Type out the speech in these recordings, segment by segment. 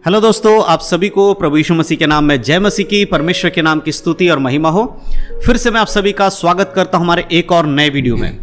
Hello दोस्तों, आप सभी को प्रभु यीशु मसीह के नाम में जय मसीह की, परमेश्वर के नाम की स्तुति और महिमा हो। फिर से मैं आप सभी का स्वागत करता हूं हमारे एक और नए वीडियो में।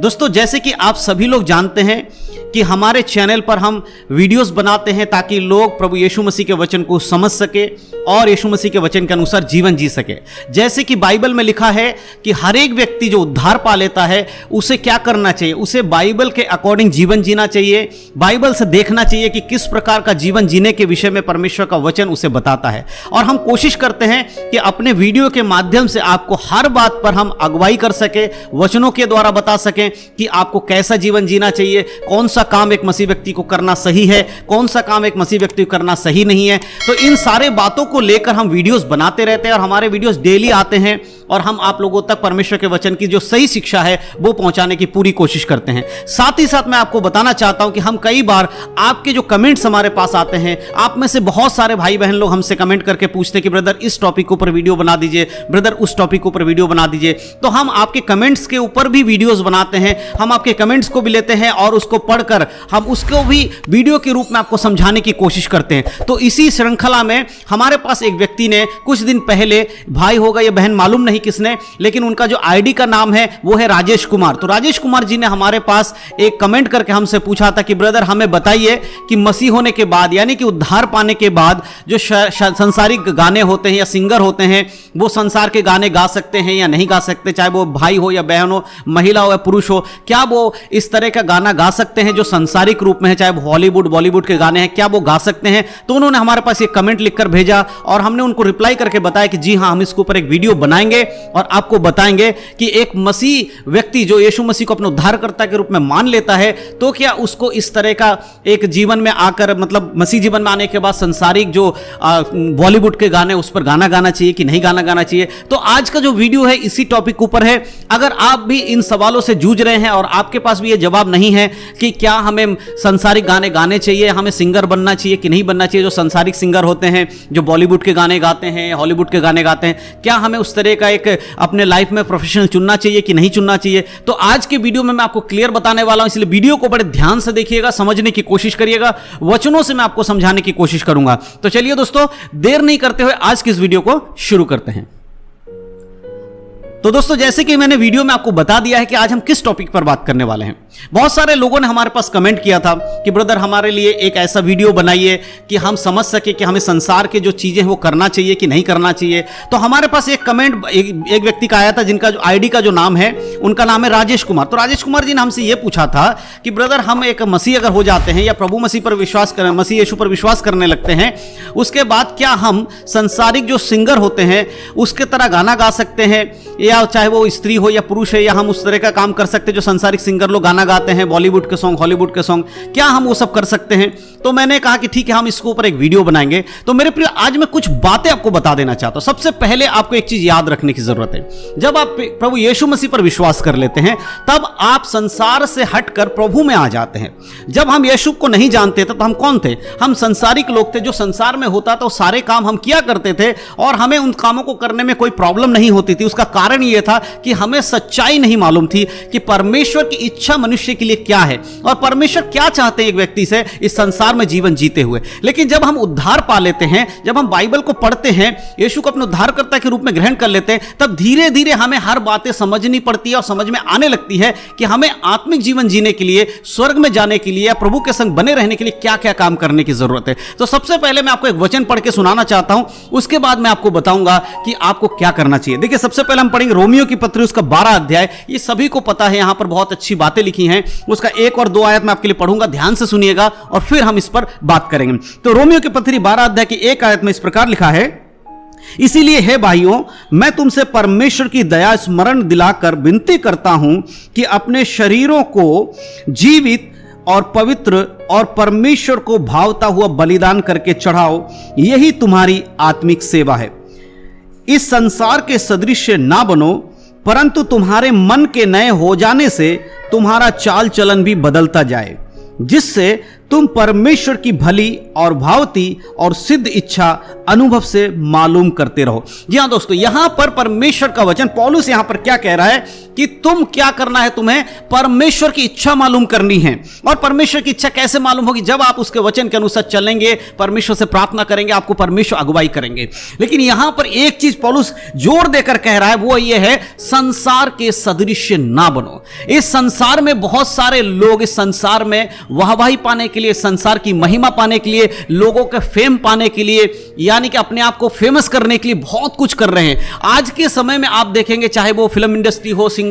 दोस्तों, जैसे कि आप सभी लोग जानते हैं कि हमारे चैनल पर हम वीडियोस बनाते हैं ताकि लोग प्रभु यीशु मसीह के वचन को समझ सके और यीशु मसीह के वचन के अनुसार जीवन जी सके। जैसे कि बाइबल में लिखा है कि हर एक व्यक्ति जो उद्धार पा लेता है उसे क्या करना चाहिए, उसे बाइबल के अकॉर्डिंग जीवन जीना चाहिए। बाइबल से देखना चाहिए कि किस प्रकार का जीवन जीने के विषय में परमेश्वर का वचन उसे बताता है। और हम कोशिश करते हैं कि अपने वीडियो के माध्यम से आपको हर बात पर हम अगुवाई कर सके, वचनों के द्वारा बता सकें कि आपको कैसा जीवन जीना चाहिए, कौन सा काम एक मसीह व्यक्ति को करना सही है, कौन सा काम एक मसीह व्यक्ति को करना सही नहीं है। तो इन सारे बातों को लेकर हम वीडियोस बनाते रहते हैं और हमारे वीडियोस डेली आते हैं और हम आप लोगों तक परमेश्वर के वचन की जो सही शिक्षा है वो पहुंचाने की पूरी कोशिश करते हैं। साथ ही साथ मैं आपको बताना चाहता हूं कि हम कई बार आपके जो कमेंट्स हमारे पास आते हैं, आप में से बहुत सारे भाई बहन लोग हमसे कमेंट करके पूछते हैं कि ब्रदर इस टॉपिक के ऊपर वीडियो बना दीजिए, ब्रदर उस टॉपिक के ऊपर वीडियो बना दीजिए। तो हम आपके कमेंट्स के ऊपर भी वीडियोस बनाते हैं, हम आपके कमेंट्स को भी लेते हैं और उसको पढ़कर हम उसको भी वीडियो के रूप में आपको समझाने की कोशिश करते हैं। तो इसी श्रृंखला में हमारे पास एक व्यक्ति ने कुछ दिन पहले, भाई होगा या बहन मालूम नहीं किसने, लेकिन उनका जो आईडी का नाम है वो है राजेश कुमार। तो राजेश कुमार जी ने हमारे पास एक कमेंट करके हमसे पूछा था कि ब्रदर हमें बताइए कि मसीह होने के बाद यानी कि उद्धार पाने के बाद जो संसारिक गाने होते हैं या सिंगर होते हैं वो संसार के गाने गा सकते हैं या नहीं गा सकते, चाहे वो भाई हो या बहन हो, महिला हो या पुरुष हो, क्या वो इस तरह का गाना गा सकते हैं जो संसारिक रूप में है, चाहे वो हॉलीवुड बॉलीवुड के गाने हैं, क्या वो गा सकते हैं। तो उन्होंने हमारे पास एक कमेंट लिखकर भेजा और हमने उनको रिप्लाई करके बताया कि जी हाँ, हम इसके ऊपर एक वीडियो बनाएंगे और आपको बताएंगे कि एक मसीह व्यक्ति जो यीशु मसीह को अपने उद्धारकर्ता के रूप में मान लेता है तो क्या उसको इस तरह का एक जीवन में आकर, मतलब मसीह जीवन में आने के बाद संसारिक जो बॉलीवुड के गाने उस पर गाना गाना चाहिए कि नहीं गाना गाना चाहिए। तो आज का जो वीडियो है इसी टॉपिक ऊपर है। अगर आप भी इन सवालों से जूझ रहे हैं और आपके पास भी ये जवाब नहीं है कि क्या हमें संसारिक गाने गाने चाहिए, हमें सिंगर बनना चाहिए कि नहीं बनना चाहिए, जो संसारिक सिंगर होते हैं जो बॉलीवुड के गाने गाते हैं, हॉलीवुड के गाने गाते हैं, क्या हमें उस तरह का एक अपने लाइफ में प्रोफेशनल चुनना चाहिए कि नहीं चुनना चाहिए। तो आज के वीडियो में मैं आपको क्लियर बताने वाला हूं, इसलिए वीडियो को बड़े ध्यान से देखिएगा, समझने की कोशिश करिएगा, वचनों से मैं आपको समझाने की कोशिश करूंगा। तो चलिए दोस्तों, देर नहीं करते हुए आज की इस वीडियो को शुरू करते हैं। तो दोस्तों, जैसे कि मैंने वीडियो में आपको बता दिया है कि आज हम किस टॉपिक पर बात करने वाले हैं। बहुत सारे लोगों ने हमारे पास कमेंट किया था कि ब्रदर हमारे लिए एक ऐसा वीडियो बनाइए कि हम समझ सके कि हमें संसार के जो चीजें हैं वो करना चाहिए कि नहीं करना चाहिए। तो हमारे पास एक कमेंट एक व्यक्ति का आया था जिनका जो आईडी का जो नाम है, उनका नाम है राजेश कुमार। तो राजेश कुमार जी ने हमसे ये पूछा था कि ब्रदर हम एक मसीह अगर हो जाते हैं या प्रभु मसीह पर विश्वास करें, मसीह यीशु पर विश्वास करने लगते हैं, उसके बाद क्या हम संसारिक जो सिंगर होते हैं उसके तरह गाना गा सकते हैं, या चाहे वो स्त्री हो या पुरुष है, या हम उस तरह का काम कर सकते हैं जो संसारिक सिंगर लोग गाना गाते हैं, बॉलीवुड के सॉन्ग, हॉलीवुड के सॉन्ग, क्या हम वो सब कर सकते हैं। तो मैंने कहा कि ठीक है, हम इसके ऊपर एक वीडियो बनाएंगे। तो मेरे प्रिय, आज मैं कुछ बातें आपको बता देना चाहता हूं। सबसे पहले आपको एक चीज याद रखने की जरूरत है, जब आप प्रभु यीशु मसीह पर विश्वास कर लेते हैं तब आप संसार से हटकर प्रभु में आ जाते हैं। जब हम यीशु को नहीं जानते थे तो हम कौन थे? हम संसारिक लोग थे। जो संसार में होता था वो सारे काम हम किया करते थे और हमें उन कामों को करने में कोई प्रॉब्लम नहीं होती थी। उसका कारण यह था कि हमें सच्चाई नहीं मालूम थी कि परमेश्वर की इच्छा मनुष्य के लिए क्या है और परमेश्वर क्या चाहते हैं एक व्यक्ति से इस संसार में जीवन जीते हुए। लेकिन जब हम उद्धार पा लेते हैं, जब हम बाइबल को पढ़ते हैं, यीशु को अपने उद्धारकर्ता के रूप में ग्रहण कर लेते हैं, तब धीरे धीरे हमें हर बातें समझनी पड़ती है और समझ में आने लगती है कि हमें आत्मिक जीवन जीने के लिए, स्वर्ग में जाने के लिए या प्रभु के संग बने रहने के लिए क्या क्या काम करने की जरूरत है। तो सबसे पहले मैं आपको एक वचन पढ़ के सुनाना चाहता हूं, उसके बाद मैं आपको बताऊंगा कि आपको क्या करना चाहिए। देखिए, सबसे पहले हम पढ़ेंगे रोमियो की पत्री, उसका 12 अध्याय। ये सभी को पता है, यहां पर बहुत अच्छी बातें लिखी हैं। उसका 1 और 2 आयत मैं आपके लिए पढ़ूंगा, ध्यान से सुनिएगा और फिर हम इस पर बात करेंगे। तो रोमियो की पत्री 12 अध्याय की 1 आयत में इस प्रकार लिखा है, इसीलिए हे भाइयों, मैं तुमसे परमेश्वर की दया स्मरण दिलाकर विनती करता हूं कि अपने शरीरों को जीवित और पवित्र और परमेश्वर को भावता हुआ बलिदान करके चढ़ाओ, यही तुम्हारी आत्मिक सेवा है। इस संसार के सदृश ना बनो, परंतु तुम्हारे मन के नए हो जाने से तुम्हारा चाल चलन भी बदलता जाए, जिससे तुम परमेश्वर की भली और भावती और सिद्ध इच्छा अनुभव से मालूम करते रहो। जी हां दोस्तों, यहां पर परमेश्वर का वचन, पौलुस यहां पर क्या कह रहा है कि तुम क्या करना है, तुम्हें परमेश्वर की इच्छा मालूम करनी है। और परमेश्वर की इच्छा कैसे मालूम होगी? जब आप उसके वचन के अनुसार चलेंगे, परमेश्वर से प्रार्थना करेंगे, आपको परमेश्वर अगुवाई करेंगे। लेकिन यहां पर एक चीज पौलुस जोर देकर कह रहा है, वो ये है, संसार के सदृश ना बनो। इस संसार में बहुत सारे लोग इस संसार में वाहवाही पाने के लिए, संसार की महिमा पाने के लिए, लोगों के फेम पाने के लिए, यानी कि अपने आप को फेमस करने के लिए बहुत कुछ कर रहे हैं। आज के समय में आप देखेंगे, चाहे वो फिल्म इंडस्ट्री हो, सिंगर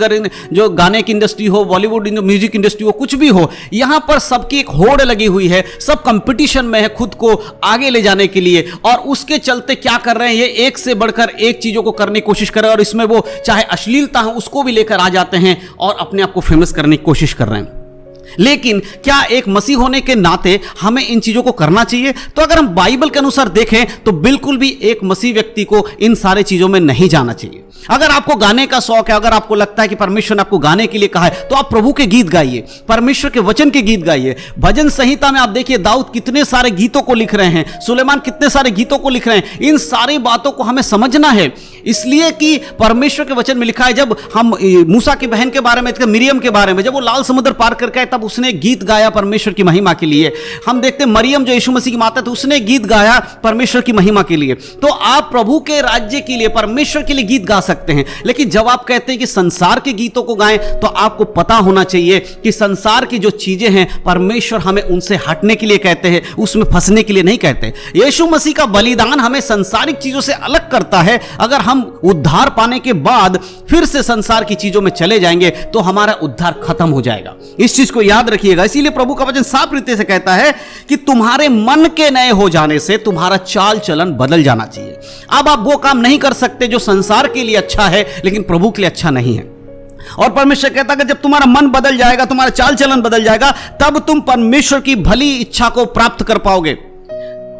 जो गाने की इंडस्ट्री हो, बॉलीवुड म्यूजिक इंडस्ट्री हो, कुछ भी हो, यहां पर सबकी एक होड़ लगी हुई है। सब कंपटीशन में है खुद को आगे ले जाने के लिए, और उसके चलते क्या कर रहे हैं, ये एक से बढ़कर एक चीजों को करने की कोशिश कर रहे हैं, और इसमें वो चाहे अश्लीलता हो उसको भी लेकर आ जाते हैं और अपने आप को फेमस करने की कोशिश कर रहे हैं। लेकिन क्या एक मसीह होने के नाते हमें इन चीजों को करना चाहिए? तो अगर हम बाइबल के अनुसार देखें तो बिल्कुल भी एक मसीह व्यक्ति को इन सारे चीजों में नहीं जाना चाहिए। अगर आपको गाने का शौक है, अगर आपको लगता है कि परमेश्वर ने आपको गाने के लिए कहा है, तो आप प्रभु के गीत गाइए, परमेश्वर के वचन के गीत गाइए। भजन संहिता में आप देखिए, दाऊद कितने सारे गीतों को लिख रहे हैं, सुलेमान कितने सारे गीतों को लिख रहे हैं। इन सारी बातों को हमें समझना है, इसलिए कि परमेश्वर के वचन में लिखा है, जब हम मूसा की बहन के बारे में, मिरियम के बारे में, जब वो लाल समुद्र पार करके आए, तब उसने गीत गाया परमेश्वर की महिमा के लिए। हम देखते हैं मरियम जो यीशु मसीह की माता थी, उसने गीत गाया परमेश्वर की महिमा के लिए। तो आप प्रभु के राज्य के लिए, परमेश्वर के लिए गीत गा सकते हैं। लेकिन जब आप कहते हैं कि संसार के गीतों को गाएं, तो आपको पता होना चाहिए कि संसार की जो चीजें हैं, परमेश्वर हमें उनसे हटने के लिए कहते हैं, उसमें फंसने के लिए नहीं कहते। यीशु मसीह का बलिदान हमें संसारिक चीजों से अलग करता है। अगर हम उद्धार पाने के बाद फिर से संसार की चीजों में चले जाएंगे तो हमारा उद्धार खत्म हो जाएगा। इस चीज को याद रखिएगा। इसीलिए प्रभु का वचन साफ रीति से कहता है कि तुम्हारे मन के नए हो जाने से तुम्हारा चाल चलन बदल जाना चाहिए। अब आप वो काम नहीं कर सकते जो संसार के लिए अच्छा है लेकिन प्रभु के लिए अच्छा नहीं है। और परमेश्वर कहता है कि जब तुम्हारा मन बदल जाएगा, तुम्हारा चाल चलन बदल जाएगा, तब तुम परमेश्वर की भली इच्छा को प्राप्त कर पाओगे,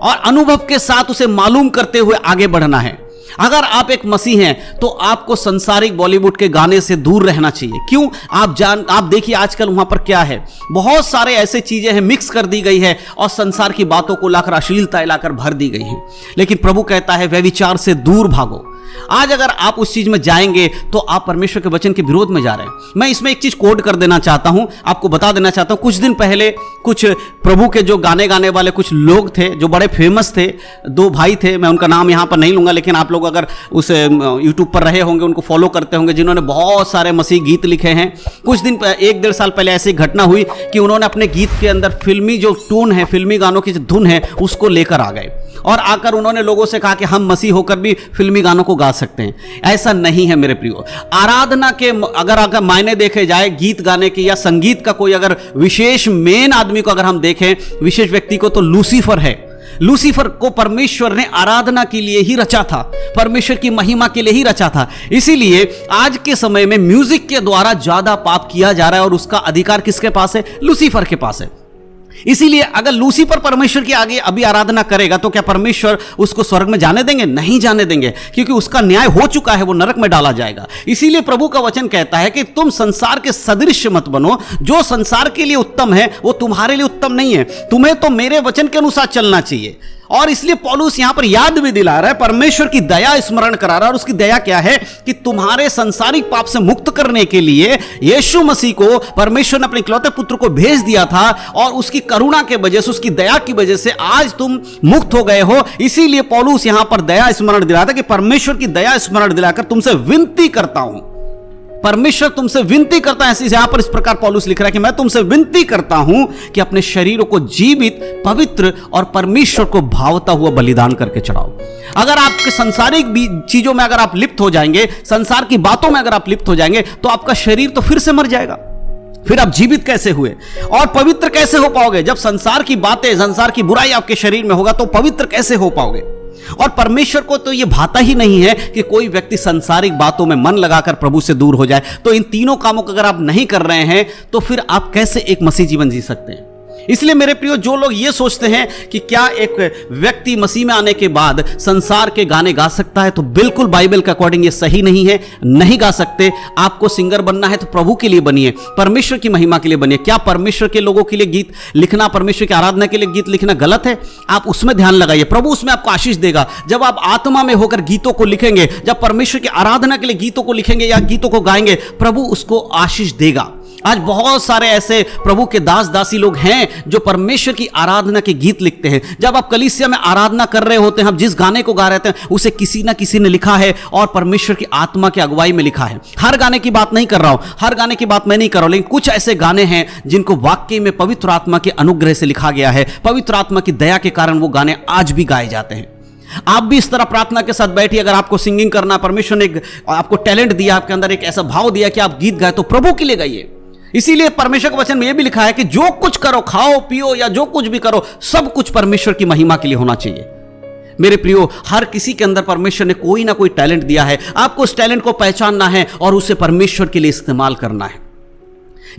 और अनुभव के साथ उसे मालूम करते हुए आगे बढ़ना है। अगर आप एक मसीह हैं तो आपको संसारिक बॉलीवुड के गाने से दूर रहना चाहिए। क्यों? आप देखिए आजकल वहां पर क्या है, बहुत सारे ऐसे चीजें हैं, मिक्स कर दी गई है और संसार की बातों को लाकर, अश्लीलता लाकर भर दी गई है। लेकिन प्रभु कहता है व्यभिचार से दूर भागो। आज अगर आप उस चीज में जाएंगे तो आप परमेश्वर के वचन के विरोध में जा रहे हैं। मैं इसमें एक चीज कोड कर देना चाहता हूं, आपको बता देना चाहता हूं। कुछ दिन पहले कुछ प्रभु के जो गाने वाले कुछ लोग थे, जो बड़े फेमस थे, दो भाई थे, मैं उनका नाम यहां पर नहीं लूंगा, लेकिन आप लोग अगर उस यूट्यूब पर रहे होंगे, उनको फॉलो करते होंगे, जिन्होंने बहुत सारे मसीह गीत लिखे हैं। कुछ दिन 1-1.5 साल पहले ऐसी घटना हुई कि उन्होंने अपने गीत के अंदर फिल्मी जो टून है, फिल्मी गानों की जो धुन है, उसको लेकर आ गए और आकर उन्होंने लोगों से कहा कि हम मसीह होकर भी फिल्मी गानों को गा सकते हैं। ऐसा नहीं है मेरे प्रियो। आराधना के अगर मायने देखे जाए, गीत गाने के या संगीत का कोई अगर विशेष मेन आदमी को अगर हम देखें, विशेष व्यक्ति को, तो लूसीफर है। लूसीफर को परमेश्वर ने आराधना के लिए ही रचा था, परमेश्वर की महिमा के लिए ही रचा था। इसीलिए आज के समय में म्यूजिक के द्वारा ज्यादा पाप किया जा रहा है और उसका अधिकार किसके पास है? लूसीफर के पास है। इसीलिए अगर लूसीफर परमेश्वर की आगे अभी आराधना करेगा तो क्या परमेश्वर उसको स्वर्ग में जाने देंगे? नहीं जाने देंगे, क्योंकि उसका न्याय हो चुका है, वो नरक में डाला जाएगा। इसीलिए प्रभु का वचन कहता है कि तुम संसार के सदृश मत बनो। जो संसार के लिए उत्तम है वो तुम्हारे लिए उत्तम नहीं है। तुम्हें तो मेरे वचन के अनुसार चलना चाहिए। और इसलिए पौलुस यहां पर याद भी दिला रहा है, परमेश्वर की दया स्मरण करा रहा है। और उसकी दया क्या है कि तुम्हारे संसारिक पाप से मुक्त करने के लिए यीशु मसीह को परमेश्वर ने अपने इकलौते पुत्र को भेज दिया था, और उसकी करुणा के वजह से, उसकी दया की वजह से आज तुम मुक्त हो गए हो। इसीलिए पौलुस यहां पर दया स्मरण दिलाता है कि परमेश्वर की दया स्मरण दिलाकर तुमसे विनती करता हूं। परमेश्वर तुमसे विनती करता है। यहां पर इस प्रकार पौलुस लिख रहा है कि मैं तुमसे विनती करता हूं कि अपने शरीरों को जीवित, पवित्र और परमेश्वर को भावता हुआ बलिदान करके चढ़ाओ। अगर आपके संसारिक चीजों में अगर आप लिप्त हो जाएंगे, संसार की बातों में अगर आप लिप्त हो जाएंगे, तो आपका शरीर तो फिर से मर जाएगा। फिर आप जीवित कैसे हुए और पवित्र कैसे हो पाओगे? जब संसार की बातें, संसार की बुराई आपके शरीर में होगा तो पवित्र कैसे हो पाओगे? और परमेश्वर को तो यह भाता ही नहीं है कि कोई व्यक्ति संसारिक बातों में मन लगाकर प्रभु से दूर हो जाए। तो इन तीनों कामों को अगर आप नहीं कर रहे हैं तो फिर आप कैसे एक मसीह जीवन जी सकते हैं? इसलिए मेरे प्रियो, जो लोग ये सोचते हैं कि क्या एक व्यक्ति मसीह में आने के बाद संसार के गाने गा सकता है, तो बिल्कुल बाइबल के अकॉर्डिंग ये सही नहीं है, नहीं गा सकते। आपको सिंगर बनना है तो प्रभु के लिए बनिए, परमेश्वर की महिमा के लिए बनिए। क्या परमेश्वर के लोगों के लिए गीत लिखना, परमेश्वर की आराधना के लिए गीत लिखना गलत है? आप उसमें ध्यान लगाइए, प्रभु उसमें आपको आशीष देगा। जब आप आत्मा में होकर गीतों को लिखेंगे, जब परमेश्वर की आराधना के लिए गीतों को लिखेंगे या गीतों को गाएंगे, प्रभु उसको आशीष देगा। आज बहुत सारे ऐसे प्रभु के दास दासी लोग हैं जो परमेश्वर की आराधना के गीत लिखते हैं। जब आप कलीसिया में आराधना कर रहे होते हैं, हम जिस गाने को गा रहे हैं उसे किसी ना किसी ने लिखा है और परमेश्वर की आत्मा की अगुवाई में लिखा है। हर गाने की बात नहीं कर रहा हूं, हर गाने की बात मैं नहीं कर रहा हूं, लेकिन कुछ ऐसे गाने हैं जिनको वाकई में पवित्र आत्मा के अनुग्रह से लिखा गया है। पवित्र आत्मा की दया के कारण वो गाने आज भी गाए जाते हैं। आप भी इस तरह प्रार्थना के साथ बैठिए। अगर आपको सिंगिंग करना, परमेश्वर ने आपको टैलेंट दिया, आपके अंदर एक ऐसा भाव दिया कि आप गीत गाए, तो प्रभु के लिए गाइए। इसीलिए परमेश्वर के वचन में यह भी लिखा है कि जो कुछ करो, खाओ पियो या जो कुछ भी करो, सब कुछ परमेश्वर की महिमा के लिए होना चाहिए। मेरे प्रियो, हर किसी के अंदर परमेश्वर ने कोई ना कोई टैलेंट दिया है। आपको उस टैलेंट को पहचानना है और उसे परमेश्वर के लिए इस्तेमाल करना है।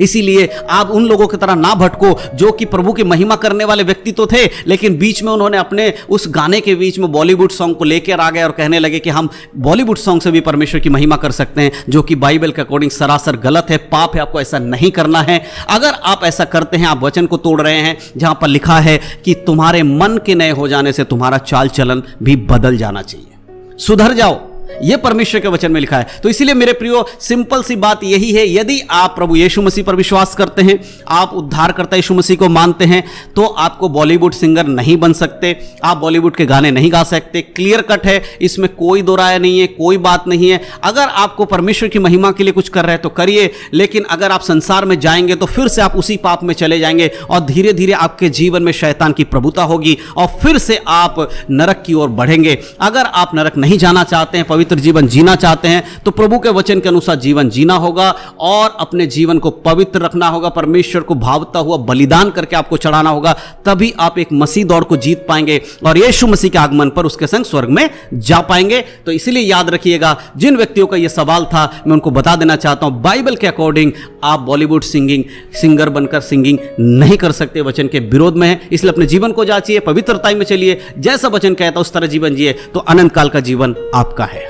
इसीलिए आप उन लोगों की तरह ना भटको जो कि प्रभु की महिमा करने वाले व्यक्ति तो थे, लेकिन बीच में उन्होंने अपने उस गाने के बीच में बॉलीवुड सॉन्ग को लेकर आ गए और कहने लगे कि हम बॉलीवुड सॉन्ग से भी परमेश्वर की महिमा कर सकते हैं, जो कि बाइबल के अकॉर्डिंग सरासर गलत है, पाप है। आपको ऐसा नहीं करना है। अगर आप ऐसा करते हैं, आप वचन को तोड़ रहे हैं, जहां पर लिखा है कि तुम्हारे मन के नए हो जाने से तुम्हारा चाल चलन भी बदल जाना चाहिए। सुधर जाओ, यह परमेश्वर के वचन में लिखा है। तो इसीलिए मेरे प्रियो, सिंपल सी बात यही है, यदि आप प्रभु यीशु मसीह पर विश्वास करते हैं, आप उद्धारकर्ता यीशु मसीह को मानते हैं, तो आपको बॉलीवुड सिंगर नहीं बन सकते, आप बॉलीवुड के गाने नहीं गा सकते। क्लियर कट है, इसमें कोई दो राय नहीं है, कोई बात नहीं है। अगर आपको परमेश्वर की महिमा के लिए कुछ कर रहे हैं तो करिए, लेकिन अगर आप संसार में जाएंगे तो फिर से आप उसी पाप में चले जाएंगे और धीरे धीरे आपके जीवन में शैतान की प्रभुता होगी और फिर से आप नरक की ओर बढ़ेंगे। अगर आप नरक नहीं जाना चाहते हैं, पवित्र जीवन जीना चाहते हैं, तो प्रभु के वचन के अनुसार जीवन जीना होगा और अपने जीवन को पवित्र रखना होगा। परमेश्वर को भावता हुआ बलिदान करके आपको चढ़ाना होगा, तभी आप एक मसीह दौड़ को जीत पाएंगे और यीशु मसीह के आगमन पर उसके संग स्वर्ग में जा पाएंगे। तो इसीलिए याद रखिएगा, जिन व्यक्तियों का यह सवाल था, मैं उनको बता देना चाहता हूं, बाइबल के अकॉर्डिंग आप बॉलीवुड सिंगर बनकर सिंगिंग नहीं कर सकते, वचन के विरोध में है। इसलिए अपने जीवन को जांचिए, पवित्रता में चलिए, जैसा वचन कहता उस तरह जीवन जिए, तो अनंत काल का जीवन आपका है।